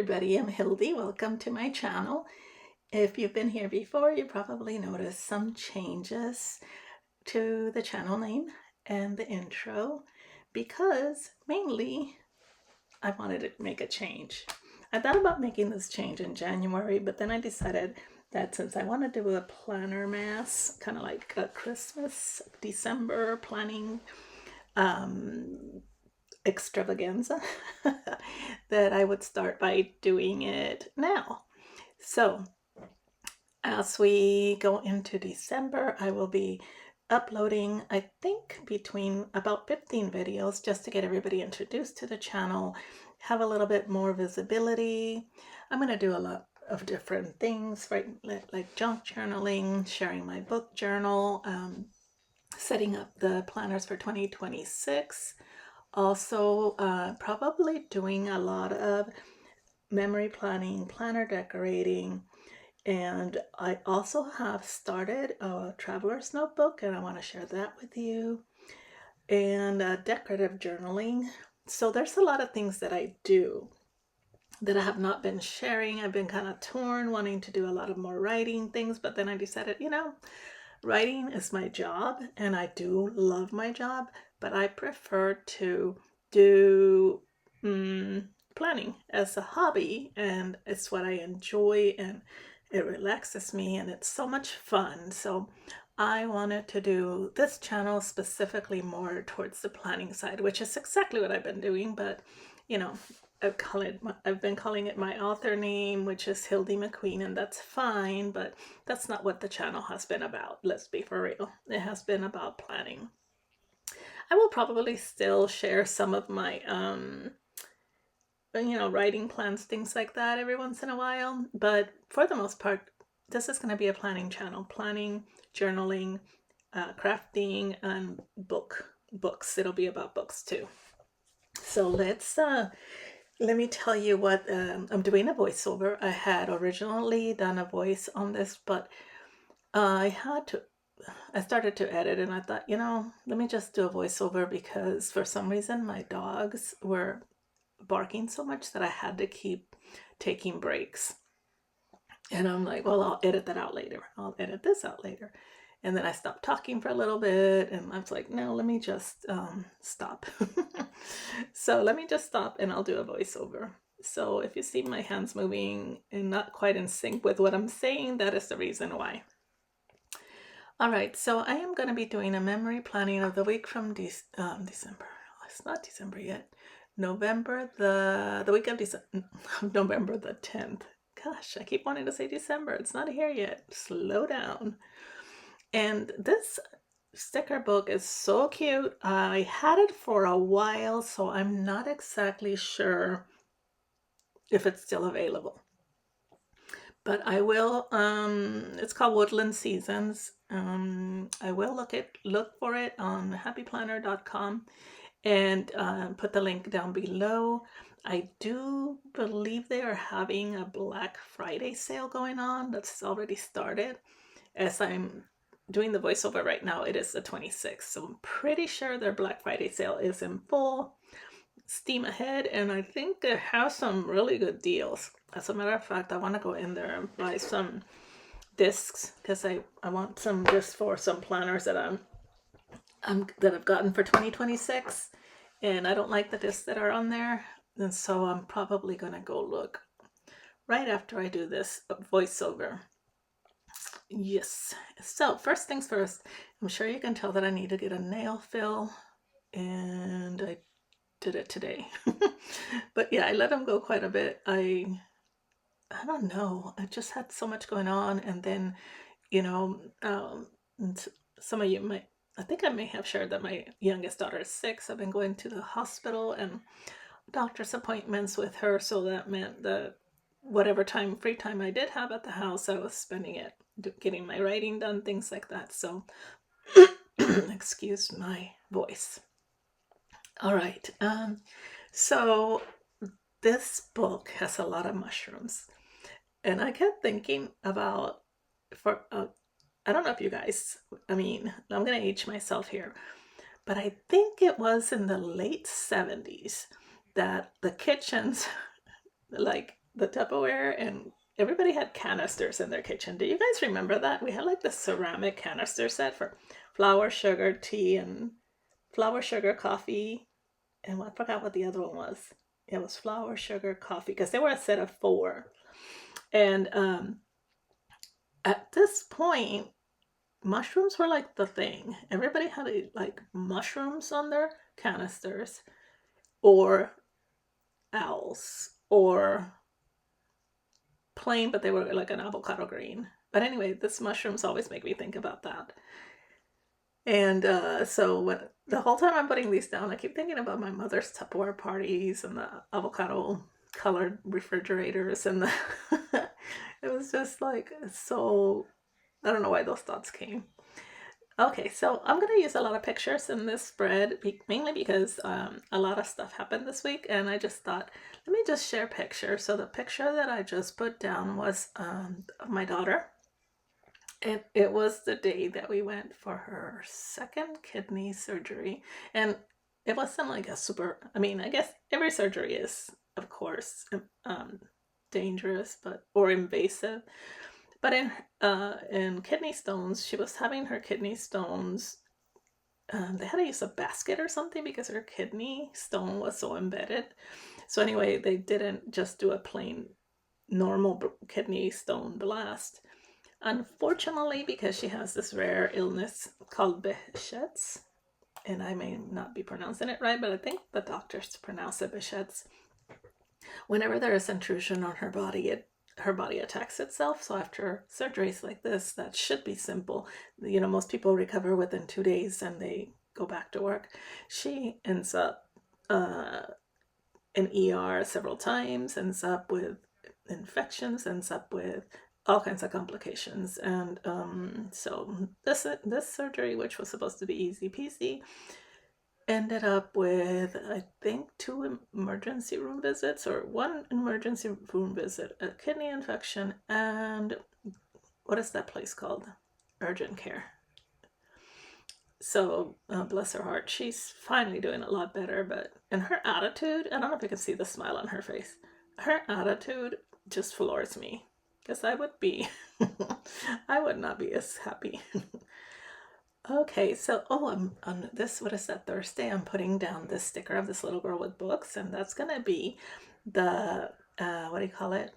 everybody, I'm Hildy. Welcome to my channel. If you've been here before, you probably noticed some changes to the channel name and the intro because mainly I wanted to make a change. I thought about making this change in January, but then I decided that since I want to do a planner mass, kind of like a Christmas, December planning extravaganza, that I would start by doing it now. So as we go into December, I will be uploading, I think, between about 15 videos just to get everybody introduced to the channel, have a little bit more visibility. I'm going to do a lot of different things, right? Like junk journaling, sharing my book journal, setting up the planners for 2026. Also, probably doing a lot of memory planning, planner decorating, and I also have started a traveler's notebook, and I want to share that with you, and decorative journaling. So there's a lot of things that I do that I have not been sharing. I've been kind of torn, wanting to do a lot of more writing things, but then I decided, writing is my job, and I do love my job, but I prefer to do planning as a hobby, and it's what I enjoy, and it relaxes me, and it's so much fun. So I wanted to do this channel specifically more towards the planning side, which is exactly what I've been doing, but I've been calling it my author name, which is Hildy McQueen, and that's fine, but that's not what the channel has been about. Let's be for real. It has been about planning. I will probably still share some of my writing plans, things like that every once in a while, but for the most part, this is going to be a planning channel. Planning, journaling, crafting, and books. It'll be about books too. So let me tell you what, I'm doing a voiceover. I had originally done a voice on this, but I started to edit, and I thought, let me just do a voiceover, because for some reason my dogs were barking so much that I had to keep taking breaks. And I'm like, well, I'll edit that out later. I'll edit this out later. And then I stopped talking for a little bit, and I was like, no, let me just stop. So let me just stop, and I'll do a voiceover. So if you see my hands moving and not quite in sync with what I'm saying, that is the reason why. All right, so I am going to be doing a memory planning of the week from December. It's not December yet. November, the week of December, November the 10th. Gosh, I keep wanting to say December. It's not here yet. Slow down. And this sticker book is so cute. I had it for a while, so I'm not exactly sure if it's still available. But I will, it's called Woodland Seasons. I will look for it on happyplanner.com and put the link down below. I do believe they are having a Black Friday sale going on that's already started. As I'm doing the voiceover right now, it is the 26th, so I'm pretty sure their Black Friday sale is in full steam ahead, and I think they have some really good deals. As a matter of fact, I want to go in there and buy some discs, because I want some just for some planners that I've gotten for 2026, and I don't like the discs that are on there, and so I'm probably gonna go look right after I do this voiceover. Yes. So first things first, I'm sure you can tell that I need to get a nail fill, and I did it today. But yeah, I let them go quite a bit. I don't know. I just had so much going on, and then some of you might. I think I may have shared that my youngest daughter is 6. I've been going to the hospital and doctor's appointments with her, so that meant that whatever free time I did have at the house, I was spending it getting my writing done, things like that. So excuse my voice. All right. So this book has a lot of mushrooms, and I kept thinking about I don't know if you guys, I'm gonna age myself here, but I think it was in the late 70s that the kitchens, like the Tupperware, and everybody had canisters in their kitchen. Do you guys remember that? We had like the ceramic canister set for flour, sugar, tea, and flour, sugar, coffee, and I forgot what the other one was. It was flour, sugar, coffee, because they were a set of four. And at this point, mushrooms were like the thing. Everybody had like mushrooms on their canisters, or owls, or plain, but they were like an avocado green. But anyway, this mushrooms always make me think about that. And so when the whole time I'm putting these down, I keep thinking about my mother's Tupperware parties and the avocado colored refrigerators, and the it was just like so. I don't know why those thoughts came. Okay, so I'm gonna use a lot of pictures in this spread, mainly because a lot of stuff happened this week, and I just thought, let me just share pictures. So the picture that I just put down was of my daughter. It was the day that we went for her second kidney surgery, and it wasn't like a super. I mean, I guess every surgery is, of course, dangerous, or invasive. But in kidney stones, she was having her kidney stones. They had to use a basket or something because her kidney stone was so embedded. So anyway, they didn't just do a plain normal kidney stone blast. Unfortunately, because she has this rare illness called Behçet's, and I may not be pronouncing it right, but I think the doctors pronounce it Behçet's. Whenever there is intrusion on her body, her body attacks itself. So after surgeries like this, that should be simple. You know, most people recover within 2 days and they go back to work. She ends up in ER several times, ends up with infections, ends up with all kinds of complications. And so this surgery, which was supposed to be easy peasy, ended up with, I think, 2 emergency room visits, or 1 emergency room visit, a kidney infection, and what is that place called? Urgent care. So bless her heart, she's finally doing a lot better. But in her attitude, I don't know if you can see the smile on her face. Her attitude just floors me, because I would be, I would not be as happy. Okay, so I'm on this, what is that, Thursday? I'm putting down this sticker of this little girl with books, and that's gonna be the what do you call it?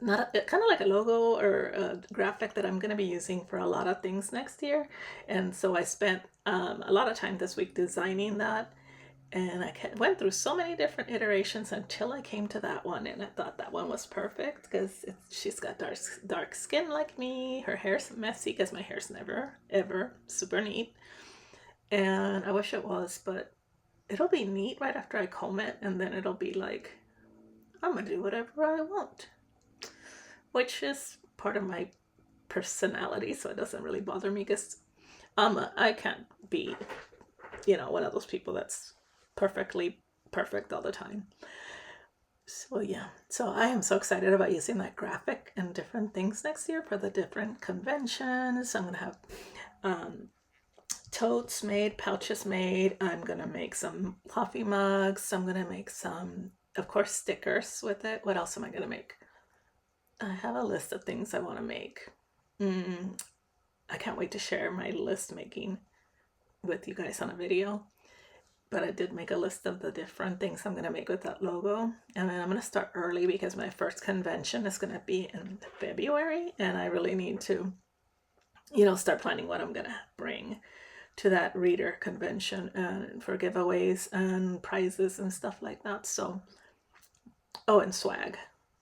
Not kind of like a logo or a graphic that I'm gonna be using for a lot of things next year. And so I spent a lot of time this week designing that, and I went through so many different iterations until I came to that one, and I thought that one was perfect because she's got dark skin like me. Her hair's messy because my hair's never ever super neat, and I wish it was, but it'll be neat right after I comb it, and then it'll be like, I'm gonna do whatever I want, which is part of my personality, so it doesn't really bother me because I can't be, one of those people that's perfectly perfect all the time. So yeah, so I am so excited about using that graphic and different things next year for the different conventions. I'm gonna have totes made, pouches made. I'm gonna make some coffee mugs. I'm gonna make some, of course, stickers with it. What else am I gonna make? I have a list of things I want to make. I can't wait to share my list making with you guys on a video. But I did make a list of the different things I'm going to make with that logo. And then I'm going to start early because my first convention is going to be in February. And I really need to, start planning what I'm going to bring to that reader convention and for giveaways and prizes and stuff like that. So, and swag.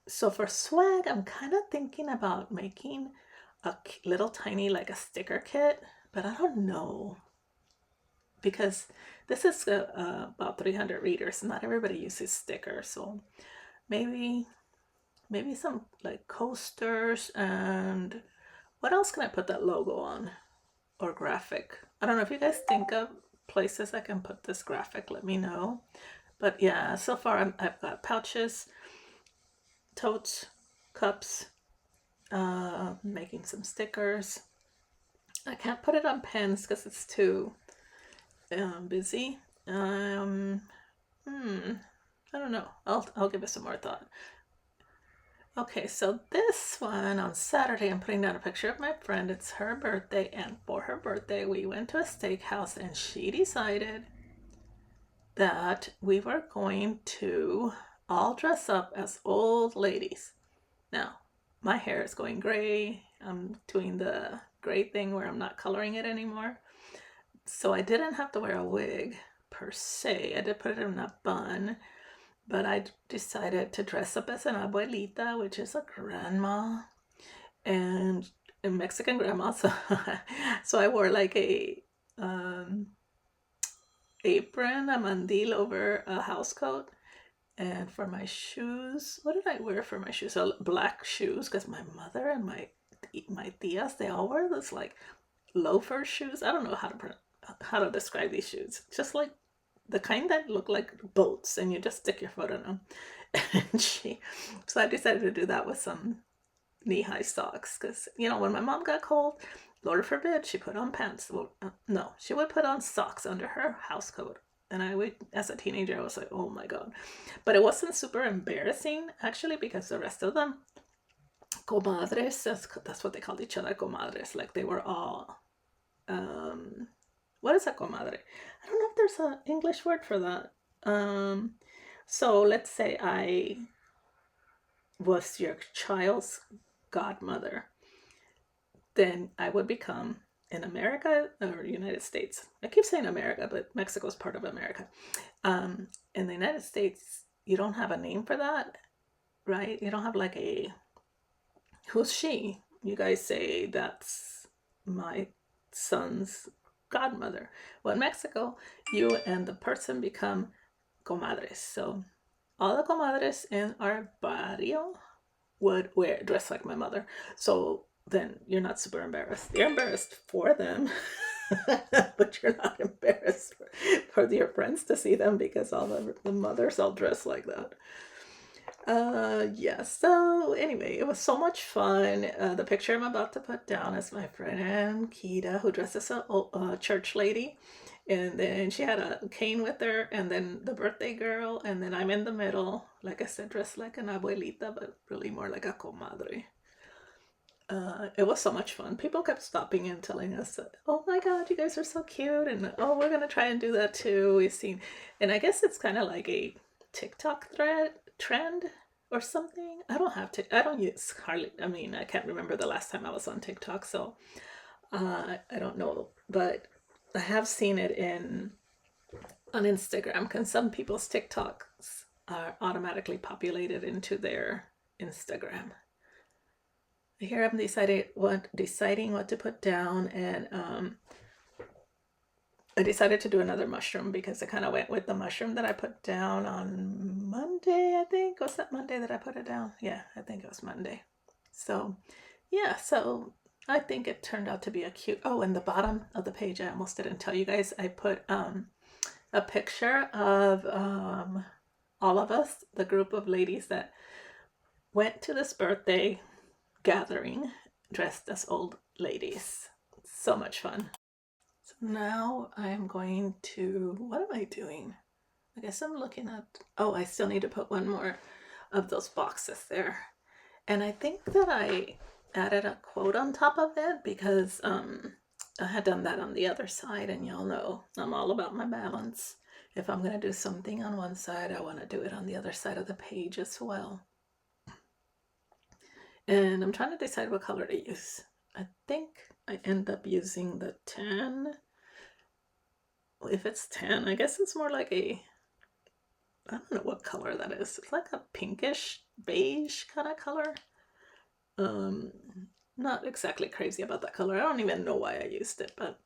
So for swag, I'm kind of thinking about making a little tiny, like a sticker kit, but I don't know. Because this is about 300 readers. Not everybody uses stickers, so maybe some like coasters. And what else can I put that logo on, or graphic? I don't know if you guys think of places I can put this graphic. Let me know. But yeah, so far I've got pouches, totes, cups, making some stickers. I can't put it on pens because it's too busy. I don't know. I'll give it some more thought. Okay, so this one on Saturday, I'm putting down a picture of my friend. It's her birthday, and for her birthday, we went to a steakhouse, and she decided that we were going to all dress up as old ladies. Now, my hair is going gray. I'm doing the gray thing where I'm not coloring it anymore. So I didn't have to wear a wig per se. I did put it in a bun, but I decided to dress up as an abuelita, which is a grandma, and a Mexican grandma. So, so I wore like a um, apron, a mandil over a house coat. And for my shoes, what did I wear for my shoes? So black shoes, because my mother and my tias, they all wear this like loafer shoes. I don't know how to describe these shoes. Just like the kind that look like boats, and you just stick your foot in them. And so I decided to do that with some knee-high socks, because when my mom got cold, Lord forbid, she put on pants. Well, no, she would put on socks under her house coat. And I would, as a teenager, I was like, oh my God. But it wasn't super embarrassing, actually, because the rest of them, comadres, that's what they called each other, comadres. Like they were all, what is a comadre? I don't know if there's an English word for that. So let's say I was your child's godmother, then I would become, in America or United States, I keep saying America, but Mexico is part of America. In the United States, you don't have a name for that, right? You don't have like who's she? You guys say that's my son's godmother. Well, in Mexico, you and the person become comadres. So all the comadres in our barrio would dress like my mother. So then you're not super embarrassed. You're embarrassed for them, but you're not embarrassed for your friends to see them, because all the mothers all dress like that. Yeah, so anyway, it was so much fun. The picture I'm about to put down is my friend Kita, who dresses as a church lady. And then she had a cane with her, and then the birthday girl, and then I'm in the middle, like I said, dressed like an abuelita, but really more like a comadre. It was so much fun. People kept stopping and telling us, "Oh my God, you guys are so cute!" And "Oh, we're gonna try and do that too." We've seen, and I guess it's kind of like a TikTok trend or something. I don't use hardly. I mean, I can't remember the last time I was on TikTok, so I don't know. But I have seen it on Instagram, because some people's TikToks are automatically populated into their Instagram. Here I'm deciding what to put down, and I decided to do another mushroom, because it kind of went with the mushroom that I put down on Monday, I think. Was that Monday that I put it down? Yeah, I think it was Monday. So, yeah, so I think it turned out to be a cute. Oh, in the bottom of the page, I almost didn't tell you guys, I put a picture of all of us, the group of ladies that went to this birthday gathering dressed as old ladies. So much fun. So now I'm going to, what am I doing? I guess I'm looking at, oh, I still need to put one more of those boxes there. And I think that I added a quote on top of it, because I had done that on the other side, and y'all know I'm all about my balance. If I'm going to do something on one side, I want to do it on the other side of the page as well. And I'm trying to decide what color to use. I think I end up using the tan. If it's tan, I guess it's more like I don't know what color that is. It's like a pinkish beige kind of color. Not exactly crazy about that color. I don't even know why I used it, but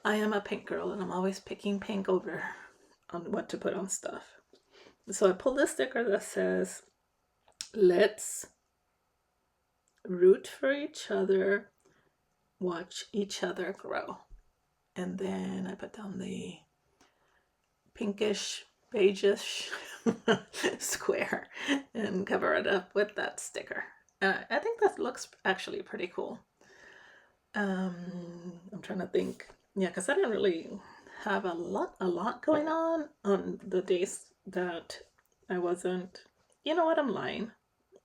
I am a pink girl, and I'm always picking pink over on what to put on stuff. So I pulled this sticker that says, "Let's root for each other, watch each other grow." And then I put down the pinkish, beigeish square and cover it up with that sticker. I think that looks actually pretty cool. I'm trying to think. Yeah, because I didn't really have a lot going on the days that I wasn't. You know what? I'm lying.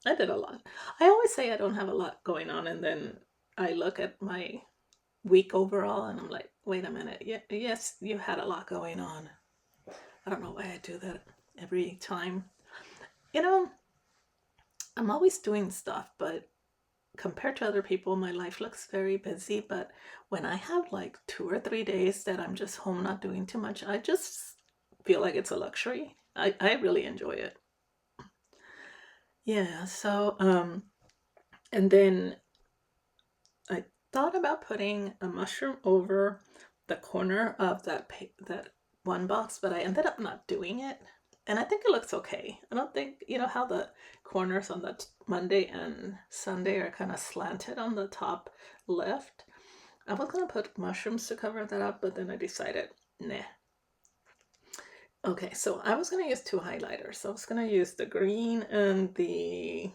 I did a lot. I always say I don't have a lot going on, and then I look at my week overall and I'm like, wait a minute. Yeah, yes, you had a lot going on. I don't know why I do that every time. You know, I'm always doing stuff, but compared to other people, my life looks very busy. But when I have like 2 or 3 days that I'm just home not doing too much, I just feel like it's a luxury. I really enjoy it. Yeah, so and then I thought about putting a mushroom over the corner of that one box, but I ended up not doing it. And I think it looks okay. I don't think, you know how the corners on the Monday and Sunday are kind of slanted on the top left? I was going to put mushrooms to cover that up, but then I decided, nah. Okay, so I was going to use two highlighters. I was going to use the green and the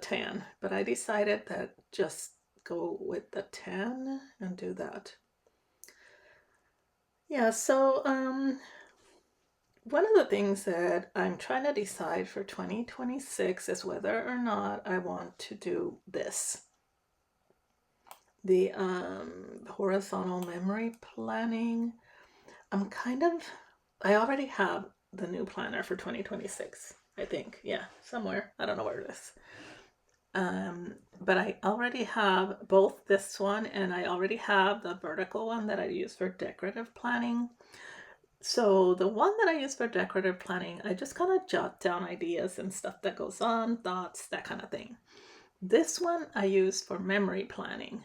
tan, but I decided that just go with the tan and do that. Yeah, so one of the things that I'm trying to decide for 2026 is whether or not I want to do this. The horizontal memory planning. I already have the new planner for 2026, I think. Yeah, somewhere. I don't know where it is. But I already have both this one and I already have the vertical one that I use for decorative planning. So the one that I use for decorative planning, I just kind of jot down ideas and stuff that goes on, thoughts, that kind of thing. This one I use for memory planning,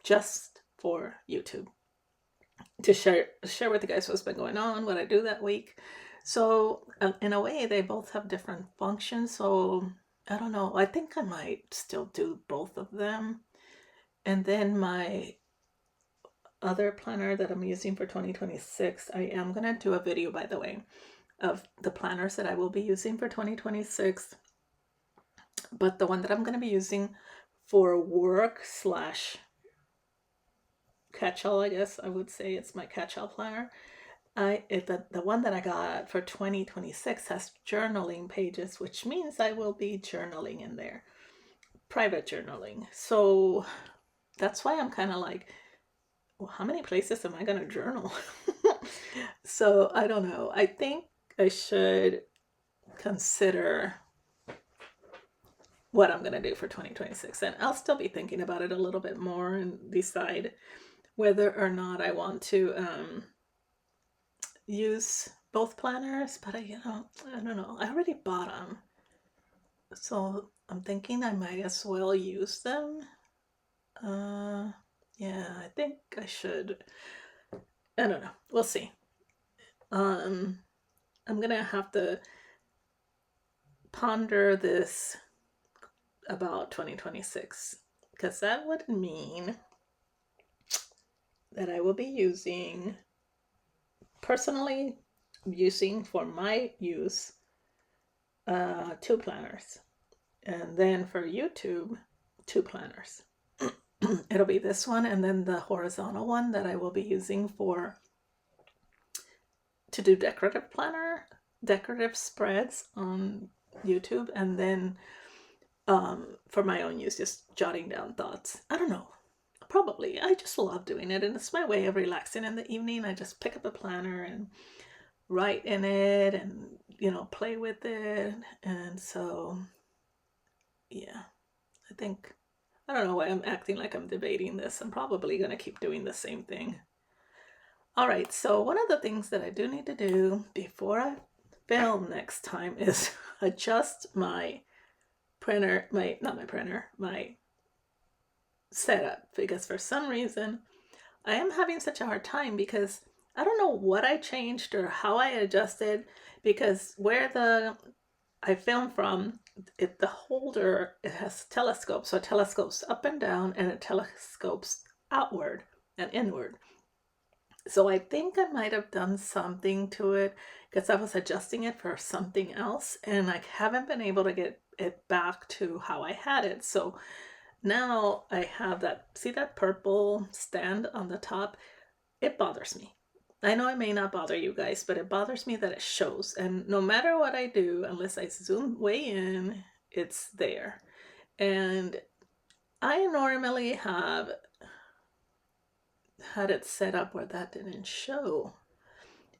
just for YouTube, to share with you guys what's been going on, what I do that week. So in a way, they both have different functions. So I don't know. I think I might still do both of them. And then my other planner that I'm using for 2026, I am going to do a video, by the way, of the planners that I will be using for 2026. But the one that I'm going to be using for work slash catch-all, I guess I would say it's my catch-all planner. The one that I got for 2026 has journaling pages, which means I will be journaling in there, private journaling. So that's why I'm kind of like, well, how many places am I going to journal? So I don't know. I think I should consider what I'm going to do for 2026. And I'll still be thinking about it a little bit more and decide whether or not I want to use both planners. But I don't know. I already bought them. So I'm thinking I might as well use them. Yeah, I think I should. I don't know. We'll see. I'm gonna have to ponder this about 2026 because that would mean that I will be using for my use 2 planners, and then for YouTube 2 planners. It'll be this one and then the horizontal one that I will be using to do decorative spreads on YouTube, and then for my own use, just jotting down thoughts. I don't know. Probably. I just love doing it, and it's my way of relaxing in the evening. I just pick up a planner and write in it and, play with it. And so, yeah, I don't know why I'm acting like I'm debating this. I'm probably going to keep doing the same thing. All right, so one of the things that I do need to do before I film next time is adjust my setup, because for some reason I am having such a hard time because I don't know what I changed or how I adjusted, because where I film from, the holder, it has telescopes, so it telescopes up and down and it telescopes outward and inward. So I think I might have done something to it because I was adjusting it for something else and I haven't been able to get it back to how I had it. So now I have see that purple stand on the top? It bothers me. I know it may not bother you guys, but it bothers me that it shows. And no matter what I do, unless I zoom way in it's there. And I normally have had it set up where that didn't show.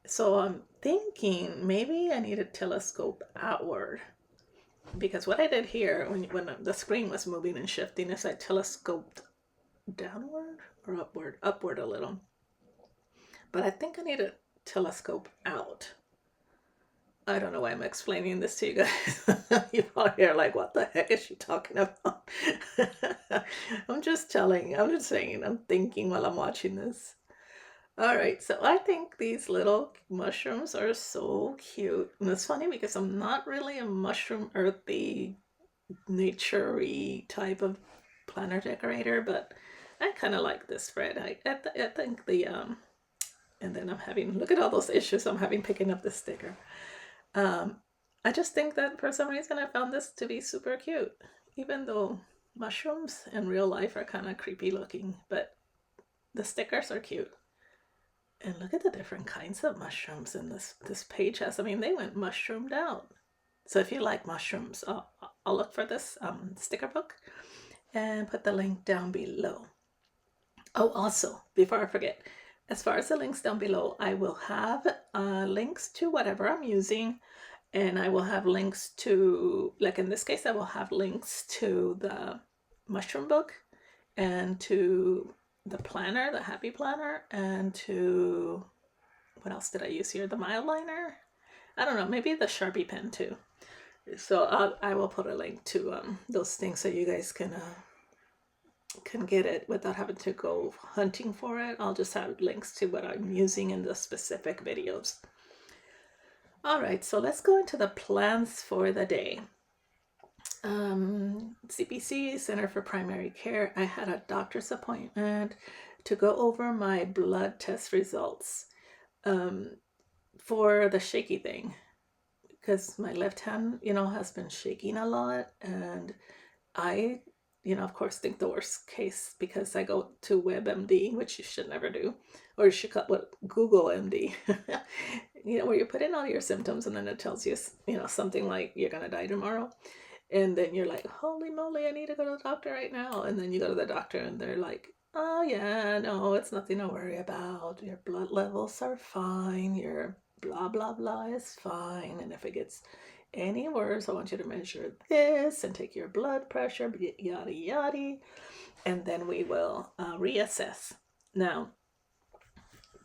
So I'm thinking maybe I need to telescope outward, because what I did here when the screen was moving and shifting is I telescoped downward or upward? Upward a little. But I think I need to telescope out. I don't know why I'm explaining this to you guys. You probably are like, what the heck is she talking about? I'm just saying, I'm thinking while I'm watching this. All right, so I think these little mushrooms are so cute. And it's funny because I'm not really a mushroom earthy, nature-y type of planner decorator, but I kind of like this spread. I think and then I'm having, look at all those issues I'm having picking up this sticker. I just think that for some reason I found this to be super cute, even though mushrooms in real life are kind of creepy looking, but the stickers are cute. And look at the different kinds of mushrooms in this page has. I mean, they went mushroomed out. So if you like mushrooms, I'll look for this sticker book and put the link down below. Oh, also, before I forget, as far as the links down below, I will have links to whatever I'm using, and I will have links to, like in this case, I will have links to the mushroom book and to the planner, the happy planner, and to, what else did I use here? The Mildliner? I don't know, maybe the Sharpie pen too. So I will put a link to those things so you guys can get it without having to go hunting for it. I'll just have links to what I'm using in the specific videos. All right, so let's go into the plans for the day. CPC, Center for Primary Care, I had a doctor's appointment to go over my blood test results for the shaky thing, because my left hand, has been shaking a lot, and I, of course, think the worst case, because I go to WebMD, which you should never do, or you should Google MD, where you put in all your symptoms and then it tells you, something like you're gonna die tomorrow. And then you're like, holy moly, I need to go to the doctor right now. And then you go to the doctor and they're like, oh yeah, no, it's nothing to worry about. Your blood levels are fine. Your blah, blah, blah is fine. And if it gets any worse, I want you to measure this and take your blood pressure, yada, yada. And then we will reassess. Now,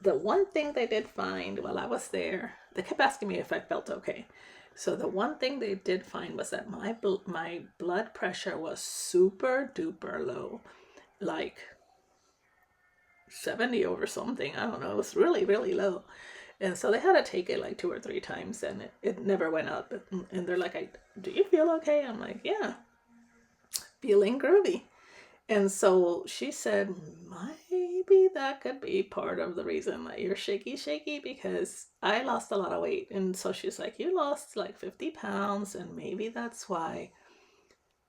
the one thing they did find while I was there, they kept asking me if I felt okay. So the one thing they did find was that my blood pressure was super duper low, like 70 over something. I don't know. It was really, really low. And so they had to take it like 2 or 3 times, and it never went up. And they're like, do you feel okay? I'm like, yeah, feeling groovy. And so she said, maybe that could be part of the reason that you're shaky, because I lost a lot of weight. And so she's like, you lost like 50 pounds, and maybe that's why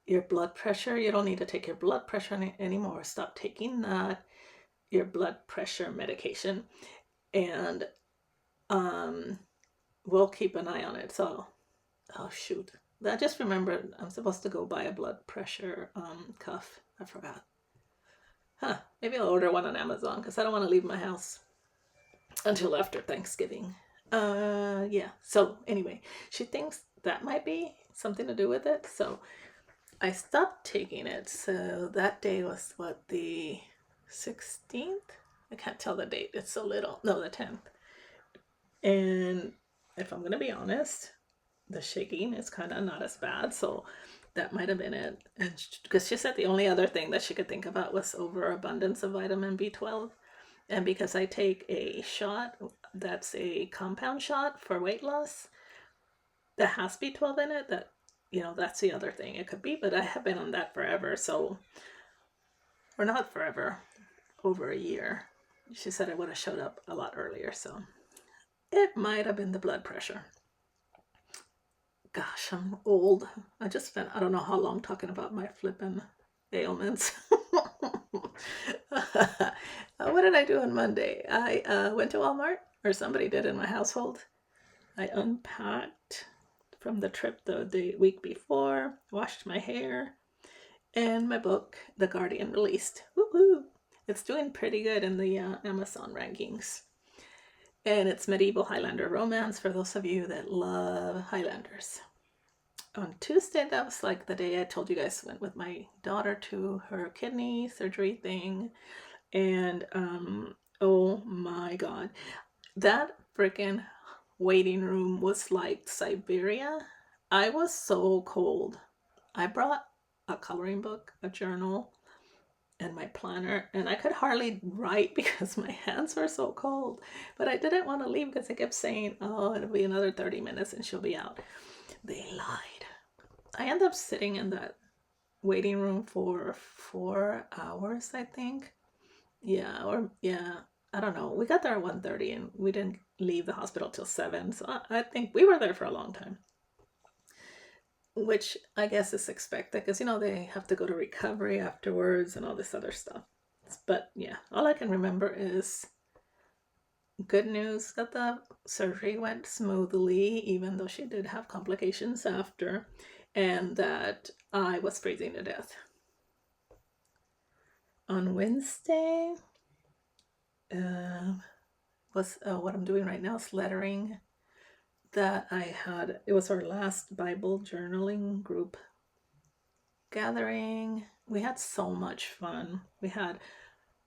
your blood pressure, you don't need to take your blood pressure anymore. Stop taking that, your blood pressure medication, and we'll keep an eye on it. So, oh shoot. I just remembered I'm supposed to go buy a blood pressure cuff. I forgot. Maybe I'll order one on Amazon, because I don't want to leave my house until after Thanksgiving. Yeah. So anyway, she thinks that might be something to do with it. So I stopped taking it. So that day was what, the 16th? I can't tell the date. It's so little. No, the 10th. And if I'm going to be honest, the shaking is kind of not as bad. So that might have been it. And because she said the only other thing that she could think about was overabundance of vitamin B12. And because I take a shot, that's a compound shot for weight loss, that has B12 in it, that, that's the other thing it could be. But I have been on that forever. So, or not forever, over a year. She said I would have showed up a lot earlier. So it might have been the blood pressure. Gosh, I'm old. I just spent, I don't know how long talking about my flippin' ailments. What did I do on Monday? I went to Walmart, or somebody did in my household. I unpacked from the trip the week before, washed my hair, and my book, The Guardian, released. Woohoo! It's doing pretty good in the Amazon rankings. And it's medieval Highlander romance for those of you that love Highlanders. On Tuesday, that was like the day I told you guys, went with my daughter to her kidney surgery thing. And oh my God, that freaking waiting room was like Siberia. I was so cold. I brought a coloring book, a journal, and my planner, and I could hardly write because my hands were so cold. But I didn't want to leave because I kept saying, oh, it'll be another 30 minutes and she'll be out. They lied. I ended up sitting in that waiting room for 4 hours, I think. Yeah, I don't know. We got there at 1:30 and we didn't leave the hospital till 7. So I think we were there for a long time, which I guess is expected because, they have to go to recovery afterwards and all this other stuff. But yeah, all I can remember is good news that the surgery went smoothly, even though she did have complications after, and that I was freezing to death. On Wednesday, what I'm doing right now is lettering that I had. It was our last Bible journaling group gathering. We had so much fun. We had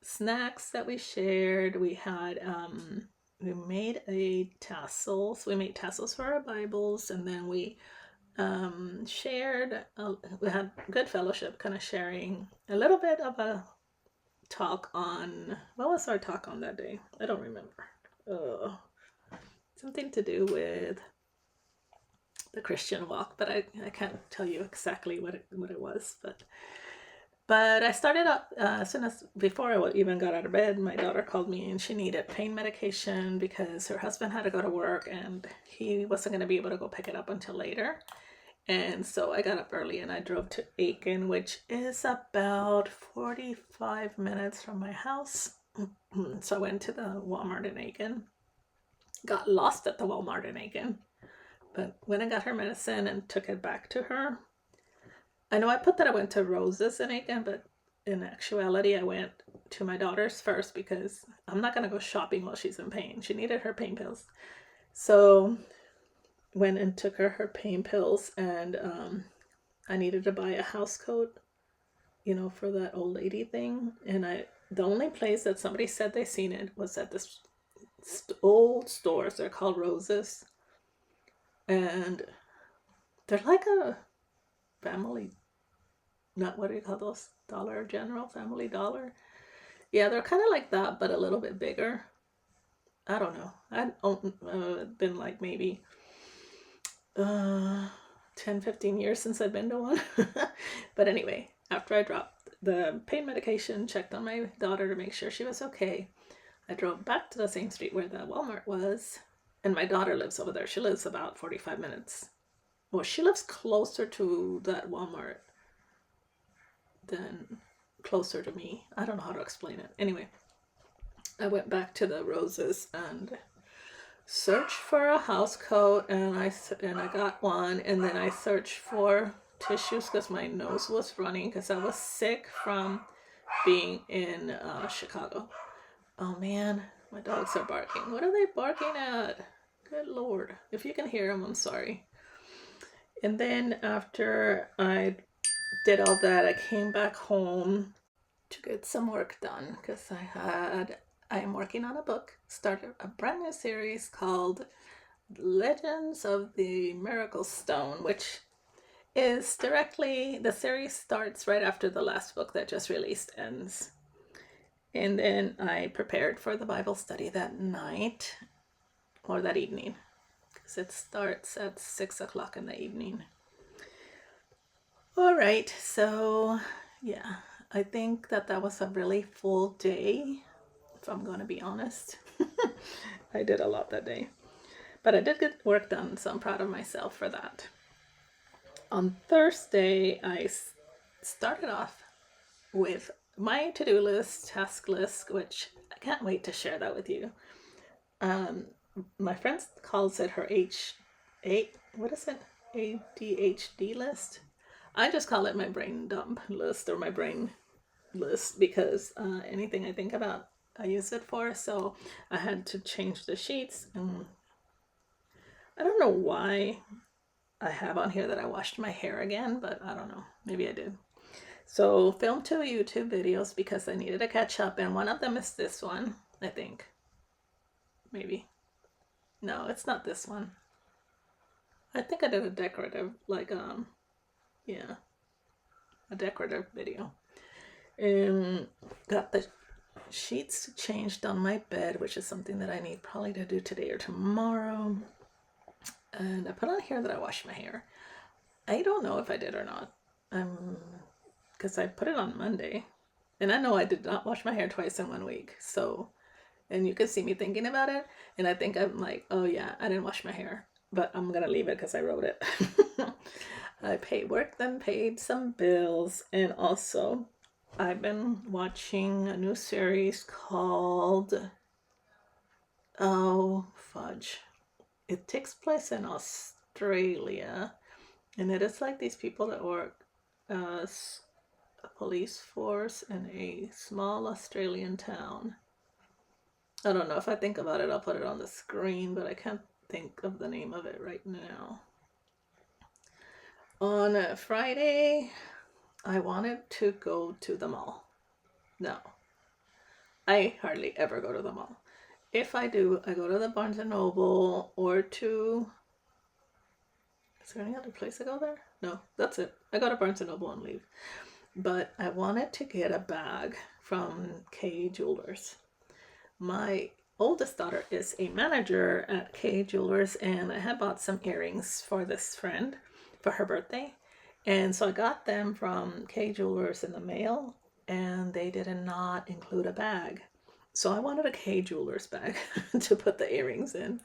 snacks that we shared. We had we made tassels. We made tassels for our Bibles, and then we shared. We had good fellowship, kind of sharing a little bit of a talk on, what was our talk on that day? I don't remember. Something to do with the Christian walk, but I can't tell you exactly what it was. But I started up as soon as, before I even got out of bed, my daughter called me and she needed pain medication because her husband had to go to work and he wasn't going to be able to go pick it up until later. And so I got up early and I drove to Aiken, which is about 45 minutes from my house. So I went to the Walmart in Aiken. Got lost at the Walmart in Aiken. But went and got her medicine and took it back to her. I know I put that I went to Rose's in Aiken, but in actuality I went to my daughter's first because I'm not going to go shopping while she's in pain. She needed her pain pills. So went and took her pain pills, and I needed to buy a house coat, for that old lady thing. And the only place that somebody said they seen it was at this old stores. They're called Roses, and they're like a family, not, what do you call those, Dollar General, Family Dollar. Yeah, they're kind of like that, but a little bit bigger. I don't know. I've been like maybe 10-15 years since I've been to one. But anyway, after I dropped the pain medication, checked on my daughter to make sure she was okay, I drove back to the same street where the Walmart was, and my daughter lives over there. She lives about 45 minutes. Well, she lives closer to that Walmart than closer to me. I don't know how to explain it. Anyway, I went back to the Roses and searched for a house coat, and I got one, and then I searched for tissues because my nose was running because I was sick from being in Chicago. Oh man, my dogs are barking. What are they barking at? Good Lord. If you can hear them, I'm sorry. And then after I did all that, I came back home to get some work done because I am working on a book, started a brand new series called Legends of the Miracle Stone, which is directly, the series starts right after the last book that just released ends. And then I prepared for the Bible study that night, or that evening, because it starts at 6 o'clock in the evening. All right, so yeah, I think that was a really full day, if I'm going to be honest. I did a lot that day. But I did get work done, so I'm proud of myself for that. On Thursday, I started off with my to-do list, task list, which I can't wait to share that with you. My friend calls it her H8, what is it? ADHD list. I just call it my brain dump list or my brain list because anything I think about, I use it for. So I had to change the sheets, and I don't know why I have on here that I washed my hair again, but I don't know. Maybe I did. So filmed 2 YouTube videos because I needed to catch up, and one of them is this one, I think. Maybe. No, it's not this one. I think I did a decorative, like, yeah, a decorative video. And got the sheets changed on my bed, which is something that I need probably to do today or tomorrow. And I put on here that I washed my hair. I don't know if I did or not. Because I put it on Monday. And I know I did not wash my hair twice in 1 week. So, and you can see me thinking about it. And I think I'm like, oh yeah, I didn't wash my hair. But I'm going to leave it because I wrote it. I worked and paid some bills. And also, I've been watching a new series called, oh, fudge. It takes place in Australia. And it is like these people that work as a police force in a small Australian town. I don't know. If I think about it, I'll put it on the screen, but I can't think of the name of it right now. On Friday, I wanted to go to the mall. No, I hardly ever go to the mall. If I do, I go to the Barnes & Noble or to... Is there any other place I go there? No, that's it. I go to Barnes & Noble and leave. But I wanted to get a bag from Kay Jewelers. My oldest daughter is a manager at Kay Jewelers, and I had bought some earrings for this friend for her birthday. And so I got them from Kay Jewelers in the mail, and they did not include a bag. So I wanted a Kay Jewelers bag to put the earrings in.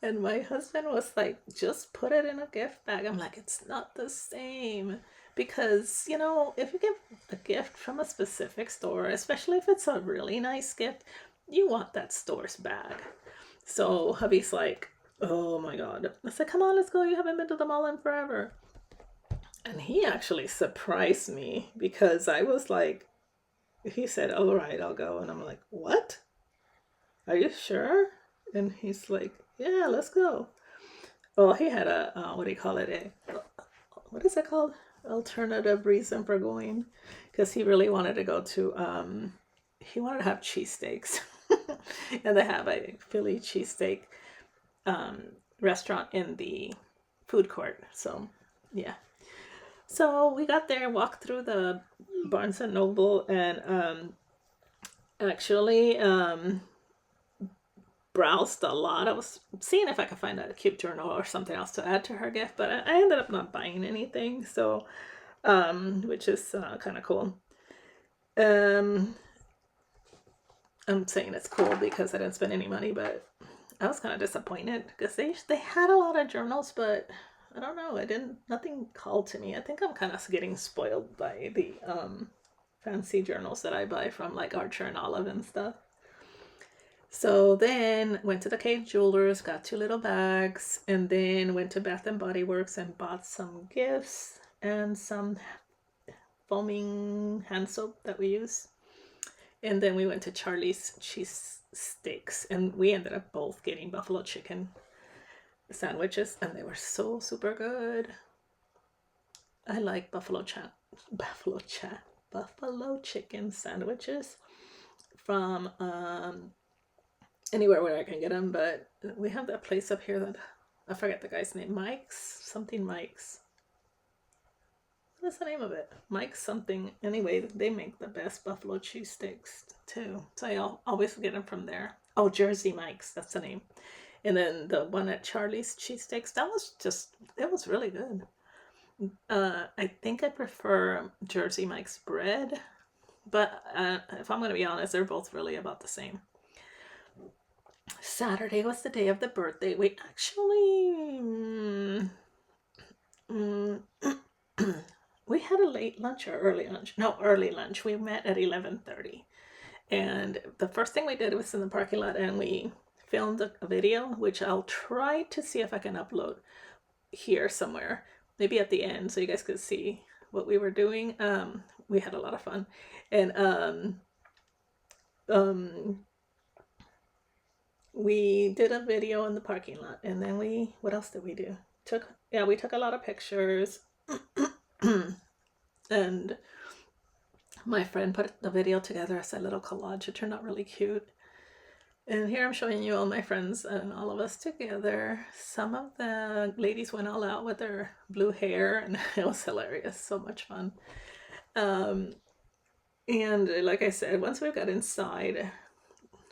And my husband was like, just put it in a gift bag. I'm like, it's not the same. Because, you know, if you give a gift from a specific store, especially if it's a really nice gift, you want that store's bag. So hubby's like, oh my God. I said, come on, let's go. You haven't been to the mall in forever. And he actually surprised me because I was like, he said, all right, I'll go. And I'm like, what? Are you sure? And he's like, yeah, let's go. Well, he had a, what do you call it? What is it called? Alternative reason for going. Because he really wanted to go to, he wanted to have cheesesteaks. And they have a Philly cheesesteak restaurant in the food court. So, yeah. So we got there, walked through the Barnes & Noble, and actually browsed a lot. I was seeing if I could find a cute journal or something else to add to her gift, but I ended up not buying anything, so which is kind of cool. I'm saying it's cool because I didn't spend any money, but I was kind of disappointed because they had a lot of journals, but I don't know. Nothing called to me. I think I'm kind of getting spoiled by the fancy journals that I buy from like Archer and Olive and stuff. So then went to the Kay Jewelers, got 2 little bags, and then went to Bath and Body Works and bought some gifts and some foaming hand soap that we use. And then we went to Charlie's Cheese Steaks, and we ended up both getting buffalo chicken sandwiches, and they were so super good. I like buffalo chicken sandwiches from anywhere where I can get them, but we have that place up here that I forget the guy's name. Mike's. What's the name of it? Mike's something. Anyway, they make the best buffalo cheesesteaks too, so I always get them from there. Oh, Jersey Mike's, that's the name. And then the one at Charlie's Cheesesteaks, it was really good. I think I prefer Jersey Mike's bread, but if I'm going to be honest, they're both really about the same. Saturday was the day of the birthday. We actually, we had a late lunch or early lunch. No, early lunch. We met at 11:30. And the first thing we did was in the parking lot, and we filmed a video, which I'll try to see if I can upload here somewhere. maybe at the end so you guys could see what we were doing. We had a lot of fun. And we did a video in the parking lot, and then what else did we do? We took a lot of pictures. And my friend put the video together as a little collage. It turned out really cute. And here I'm showing you all my friends and all of us together. Some of the ladies went all out with their blue hair, and it was hilarious. So much fun. And like I said, once we got inside,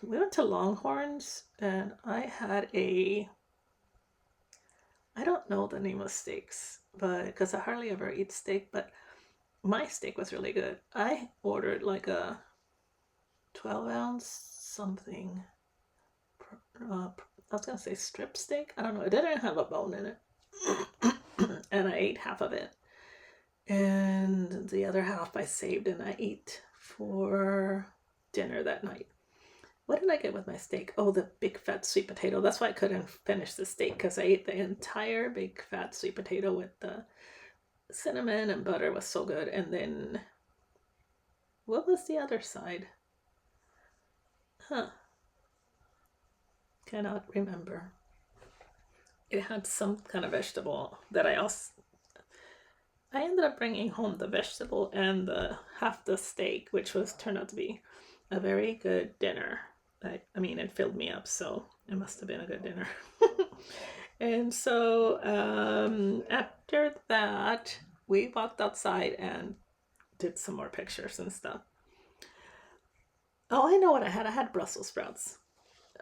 we went to Longhorns, and I had I don't know the name of steaks, but because I hardly ever eat steak, but my steak was really good. I ordered like a 12-ounce something. I was gonna say strip steak. I don't know. It didn't have a bone in it. And I ate half of it. And the other half I saved and I ate for dinner that night. What did I get with my steak? Oh, the big fat sweet potato. That's why I couldn't finish the steak, because I ate the entire big fat sweet potato with the cinnamon and butter. It was so good. And then, what was the other side? Cannot remember. It had some kind of vegetable that I ended up bringing home the vegetable and half the steak, which turned out to be a very good dinner. I mean, it filled me up, so it must have been a good dinner. And so after that, we walked outside and did some more pictures and stuff. Oh, I know what I had. I had Brussels sprouts.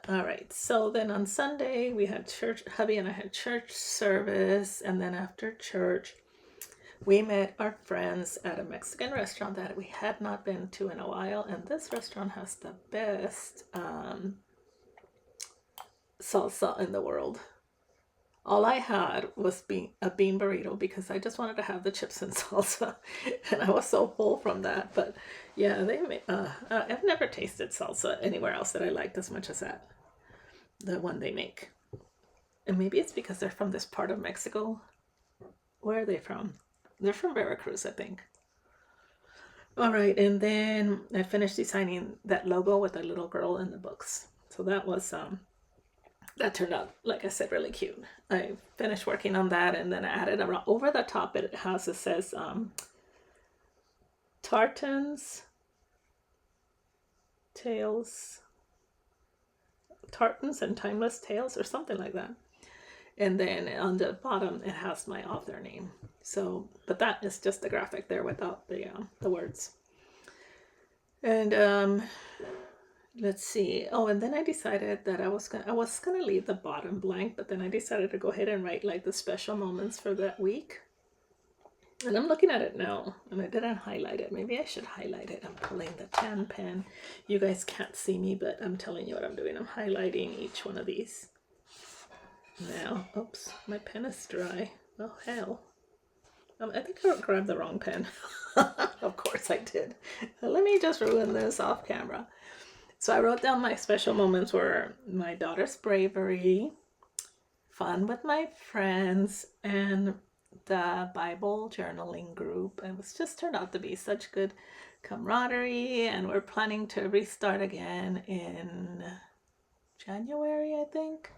All right, so then on Sunday we had church. Hubby and I had church service, and then after church we met our friends at a Mexican restaurant that we had not been to in a while, and this restaurant has the best salsa in the world. All I had was a bean burrito because I just wanted to have the chips and salsa, and I was so full from that. But yeah, I've never tasted salsa anywhere else that I liked as much as that, the one they make. And maybe it's because they're from this part of Mexico. Where are they from? They're from Veracruz, I think. All right, and then I finished designing that logo with a little girl in the books. So that was that turned out, like I said, really cute. I finished working on that, and then I added over the top. It says Tartans and Timeless Tales, or something like that. And then on the bottom, it has my author name. So, but that is just the graphic there without the words. And let's see. Oh, and then I decided that I was gonna leave the bottom blank, but then I decided to go ahead and write like the special moments for that week. And I'm looking at it now, and I didn't highlight it. Maybe I should highlight it. I'm pulling the tan pen. You guys can't see me, but I'm telling you what I'm doing. I'm highlighting each one of these. Now, oops, my pen is dry. Oh, hell. I think I grabbed the wrong pen. Of course I did. Let me just ruin this off camera. So I wrote down my special moments were my daughter's bravery, fun with my friends, and the Bible journaling group. It was just turned out to be such good camaraderie, and we're planning to restart again in January, I think.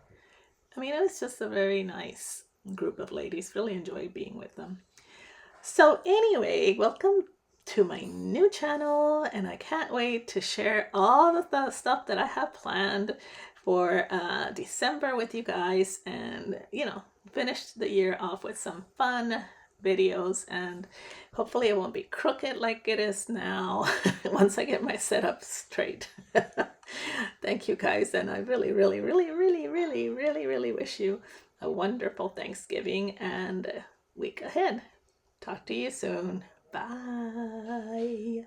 I mean, it was just a very nice group of ladies. Really enjoyed being with them. So anyway, welcome to my new channel, and I can't wait to share all of the stuff that I have planned for December with you guys, and finish the year off with some fun videos, and hopefully it won't be crooked like it is now once I get my setup straight. Thank you guys, and I really, really, really, really, really, really, really wish you a wonderful Thanksgiving and week ahead. Talk to you soon. Bye.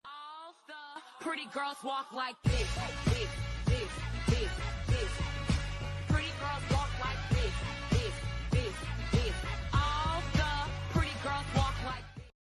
All the pretty girls walk like this.